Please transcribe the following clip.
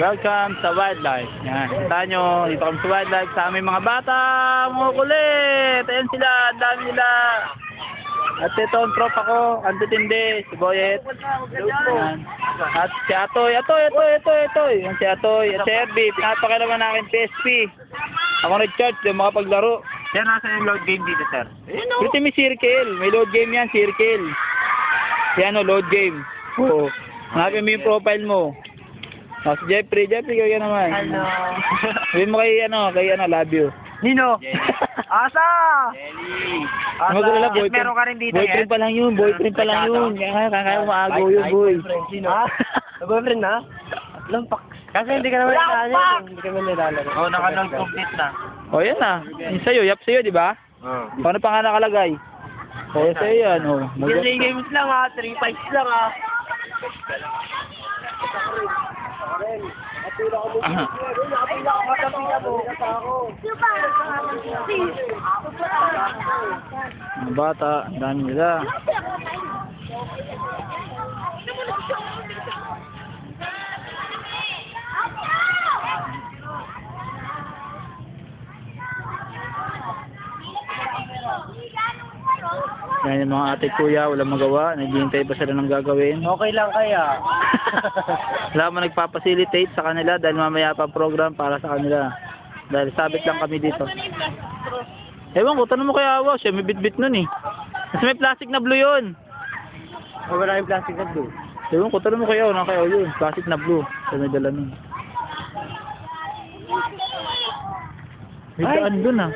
Welcome sa wildlife. Yan, kita nyo, dito kami sa wildlife sa aming mga bata, mga kulit. Ayan sila, ang dami nila. At ito ang tropa ko, ang titindi, si Boyet. Yan. At si Atoy, yan si Atoy. At si Herbie, pinapakailaman namin PSP. Ako Richard, yung makapaglaro. Sir, nasa yung load game dito, sir? Dito may circle, may load game yan, circle. Yan o, load game. Oo. Hanapin mo yung profile mo. Si Jeffrey, kaya naman. Hello. Sabihin mo kay love you. Nino? Asa? Jelly. Asa? Meron ka rin dito, boyfriend pa lang yun. Kaya umaagaw yun, boy. Ha? Boyfriend na? Lampak. Kasi hindi ka naman hindi ka naman nilalaro. Oo, naka-load complete na. O yan na. Yung sa'yo, yap sa'yo, di ba? Oo. Paano pa nga nakalagay? O sa'yo yan, o. Yung games lang ha, 3 fights lang ha. Mga bata, ang dami nila. Yan yung mga ate kuya, walang magawa, naghihintay pa sila ng gagawin. Okay lang kaya. Wala mo nagpapacilitate sa kanila dahil mamaya pa program para sa kanila. Dahil sabit lang kami dito. Ewan ko, tanong mo kay Awa, siya may bit-bit nun eh. Kasi may plastic na blue yun. Wala yung plastic na blue. Ewan ko, tanong mo kay Awa, nakayaw yun. Plastic na blue. Siya may dala nun. May daan dun ah.